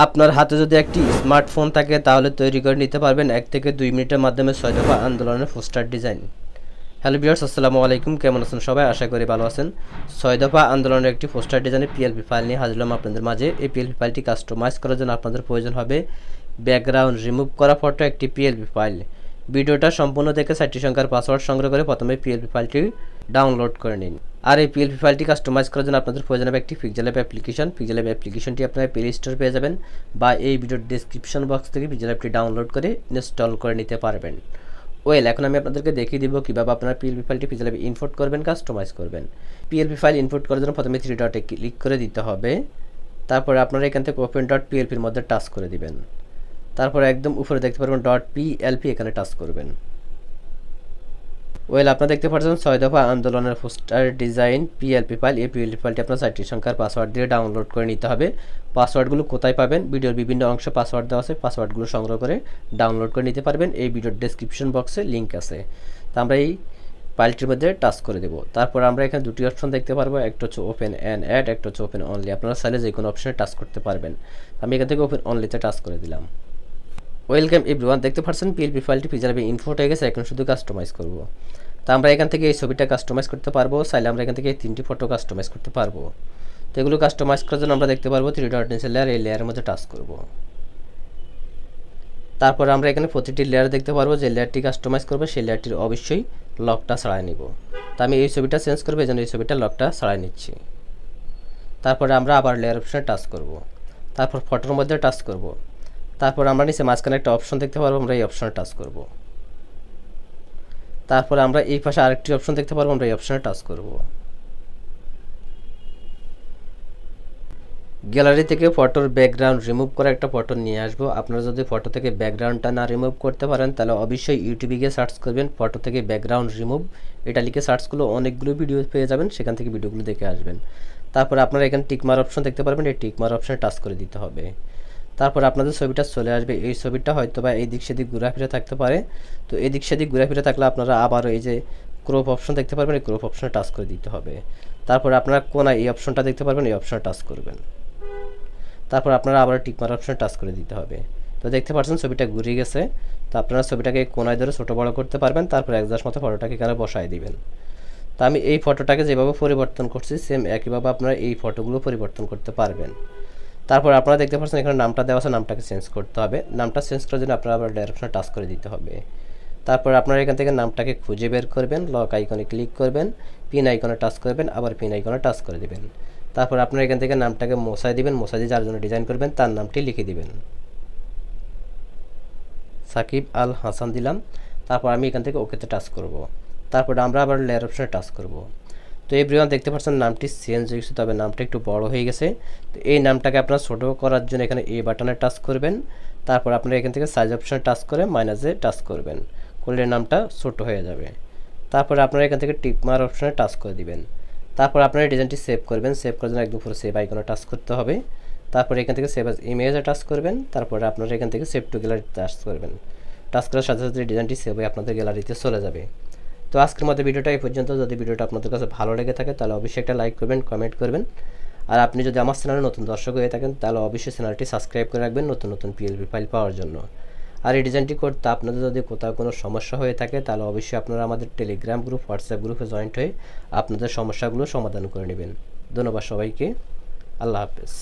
আপনার হাতে যদি একটি স্মার্টফোন থাকে তাহলে তৈরি করে নিতে পারবেন 1 থেকে 2 মিনিটের মাধ্যমে 6 দফা আন্দোলনের পোস্টার ডিজাইন। হ্যালো ভিউয়ার্স, আসসালামু আলাইকুম। কেমন আছেন সবাই? আশা করি ভালো আছেন। 6 দফা আন্দোলনের একটি পোস্টার ডিজাইনের পিএলপি ফাইল নিয়ে হাজির হলাম আপনাদের মাঝে। এই পিএলপি ফাইলটি কাস্টমাইজ করার জন্য আপনাদের প্রয়োজন হবে ব্যাকগ্রাউন্ড রিমুভ করা ফটো, একটি পিএলপি ফাইল। ভিডিওটা সম্পূর্ণ দেখে 4টি সংখ্যার পাসওয়ার্ড সংগ্রহ করে প্রথমে পিএলপি ফাইলটি ডাউনলোড করে নিন। আর এই পিএলপি ফাইলটি কাস্টমাইজ করার জন্য আপনাদের প্রয়োজন হবে একটি pixel app application. Pixel app অ্যাপ্লিকেশনটি আপনারা প্লে স্টোর পেয়ে যাবেন বা এই ভিডিওর ডেসক্রিপশন বক্স থেকে পিক্সেল অ্যাপটি ডাউনলোড করে ইনস্টল করে নিতে পারবেন। এখন আমি আপনাদেরকে দেখিয়ে দিব কীভাবে আপনারা পিএলপি ফাইলটি পিক্সেল অ্যাপে ইনপুট করবেন, কাস্টমাইজ করবেন। পিএলপি ফাইল ইনপুট করার জন্য প্রথমে 3 ডটে ক্লিক করে দিতে হবে। তারপরে আপনারা এখান থেকে ওপেন ডট পিএলপির মধ্যে টাচ করে দিবেন। তারপরে একদম উপরে দেখতে পারবেন ডট পিএলপি, এখানে টাচ করবেন। আপনারা দেখতে পাচ্ছেন 6 দফা আন্দোলনের পোস্টার ডিজাইন পিএলপি ফাইল। এই পিএলপি ফাইলটি আপনার 4টি সংখ্যার পাসওয়ার্ড দিয়ে ডাউনলোড করে নিতে হবে। পাসওয়ার্ডগুলো কোথায় পাবেন? ভিডিওর বিভিন্ন অংশে পাসওয়ার্ড দেওয়া আছে, পাসওয়ার্ডগুলো সংগ্রহ করে ডাউনলোড করে নিতে পারবেন। এই ভিডিওর ডেসক্রিপশন বক্সে লিঙ্ক আছে। তো আমরা এই ফাইলটির মধ্যে টাচ করে দেব। তারপর আমরা এখানে দুটি অপশন দেখতে পারবো, একটা হচ্ছে ওপেন অ্যান্ড অ্যাড, একটা হচ্ছে ওপেন অনলি। আপনারা চাইলে যে কোনো অপশনে টাচ করতে পারবেন। আমি এখান থেকে ওপেন অনলিতে টাচ করে দিলাম। ওয়েলকাম এভরিওয়ান, দেখতে পাচ্ছেন পিএলপি ফাইলটি পিক্সেল অ্যাপে ইনপুট হয়ে গেছে। এখন শুধু কাস্টমাইজ করব। তো আমরা এখান থেকে এই ছবিটা কাস্টমাইজ করতে পারবো, চাইলে আমরা এখান থেকে এই 3টি ফটো কাস্টমাইজ করতে পারবো। তো এগুলো কাস্টমাইজ করার জন্য আমরা দেখতে পারবো 3 ডট নিচে লেয়ার, এই লেয়ারের মধ্যে টাচ করব। তারপর আমরা এখানে প্রতিটি লেয়ার দেখতে পারবো, যে লেয়ারটি কাস্টমাইজ করবে সেই লেয়ারটির অবশ্যই লকটা ছাড়াই নিব। তো আমি এই ছবিটা চেঞ্জ করবো, এই জন্য এই ছবিটা লকটা ছাড়াই নিচ্ছি। তারপরে আমরা আবার লেয়ার অপশনে টাচ করব। তারপর ফটোর মধ্যে টাচ করব। তারপর আমরা নিচে মাঝখানে একটা অপশন দেখতে পারবো, আমরা এই অপশনে টাচ করব। তারপরে আমরা এই পাশে আরেকটি অপশন দেখতে পারবো, আমরা এই অপশনে টাচ করব। গ্যালারি থেকে ফটোর ব্যাকগ্রাউন্ড রিমুভ করে একটা ফটো নিয়ে আসবো। আপনারা যদি ফটো থেকে ব্যাকগ্রাউন্ডটা না রিমুভ করতে পারেন তাহলে অবশ্যই ইউটিউবে গিয়ে সার্চ করবেন ফটো থেকে ব্যাকগ্রাউন্ড রিমুভ, এটা লিখে সার্চ করলে অনেকগুলো ভিডিও পেয়ে যাবেন, সেখান থেকে ভিডিওগুলো দেখে আসবেন। তারপর আপনারা এখানে টিকমার অপশন দেখতে পারবেন, এই টিকমার অপশনে টাচ করে দিতে হবে। তারপর আপনাদের ছবিটা চলে আসবে। এই ছবিটা হয়তো বা এই দিক সেদিক ঘোরাফেরা থাকতে পারে। তো এই দিক সেদিক ঘোরাফেরা থাকলে আপনারা আবার এই যে ক্রপ অপশন দেখতে পারবেন, এই ক্রপ অপশনে টাচ করে দিতে হবে। তারপর আপনারা কোনায় এই অপশনটা দেখতে পারবেন, এই অপশনে টাচ করবেন। তারপর আপনারা আবার টিকমার অপশনে টাচ করে দিতে হবে। তো দেখতে পাচ্ছেন ছবিটা ঘুরে গেছে। তো আপনারা ছবিটাকে কোনায় ধরে ছোটো বড়ো করতে পারবেন। তারপর একজাস্ট মতো ফটোটাকে এখানে বসায় দিবেন। তো আমি এই ফটোটাকে যেভাবে পরিবর্তন করছি সেম একইভাবে আপনারা এই ফটোগুলো পরিবর্তন করতে পারবেন। তারপর আপনারা দেখতে পাচ্ছেন এখানে নামটা দেওয়া আছে, নামটাকে চেঞ্জ করতে হবে। নামটা চেঞ্জ করার জন্য আপনারা আবার লেয়ার অপশনে টাচ করে দিতে হবে। তারপর আপনারা এখান থেকে নামটাকে খুঁজে বের করবেন, লক আইকনে ক্লিক করবেন, পিন আইকনে টাচ করবেন, আবার পিন আইকনে টাচ করে দিবেন। তারপর আপনারা এখান থেকে নামটাকে মোছাই দিবেন, মোছাই দিয়ে যার জন্য ডিজাইন করবেন তার নামটি লিখে দিবেন। সাকিব আল হাসান দিলাম। তারপর আমি এখান থেকে ওকেতে টাচ করব। তারপর আমরা আবার লেয়ার অপশনে টাচ করব। তো এভরিওয়ান দেখতে পাচ্ছেন নামটি চেঞ্জ হয়ে গেছে, তবে নামটা একটু বড় হয়ে গেছে। তো এই নামটাকে আপনারা ছোটো করার জন্য এখানে এ বাটনে টাচ করবেন। তারপর আপনারা এখান থেকে সাইজ অপশনে টাচ করে মাইনাসে টাচ করবেন, করলে নামটা ছোট হয়ে যাবে। তারপরে আপনারা এখান থেকে টিকমার অপশনে টাচ করে দিবেন। তারপর আপনারা ডিজাইনটি সেভ করবেন। সেভ করার জন্য একদম পুরো সেভ আইকনে টাচ করতে হবে। তারপরে এখান থেকে সেভ অ্যাজ ইমেজে টাচ করবেন। তারপরে আপনারা এখান থেকে সেভ টু গ্যালারিতে টাচ করবেন। টাচ করার সাথে সাথে ডিজাইনটি সেভ হয়ে আপনাদের গ্যালারিতে চলে যাবে। তো আজকের মতো ভিডিওটা এই পর্যন্ত। যদি ভিডিওটা আপনাদের কাছে ভালো লেগে থাকে তাহলে অবশ্যই একটা লাইক করবেন, কমেন্ট করবেন। আর আপনি যদি আমার চ্যানেলে নতুন দর্শক হয়ে থাকেন তাহলে অবশ্যই চ্যানেলটি সাবস্ক্রাইব করে রাখবেন নতুন নতুন পিএলপি ফাইল পাওয়ার জন্য। আর এই ডিজাইনটি করতে আপনাদের যদি কোথাও কোনো সমস্যা হয়ে থাকে তাহলে অবশ্যই আপনারা আমাদের টেলিগ্রাম গ্রুপ, হোয়াটসঅ্যাপ গ্রুপে জয়েন্ট হয়ে আপনাদের সমস্যাগুলো সমাধান করে নেবেন। ধন্যবাদ সবাইকে। আল্লাহ হাফেজ।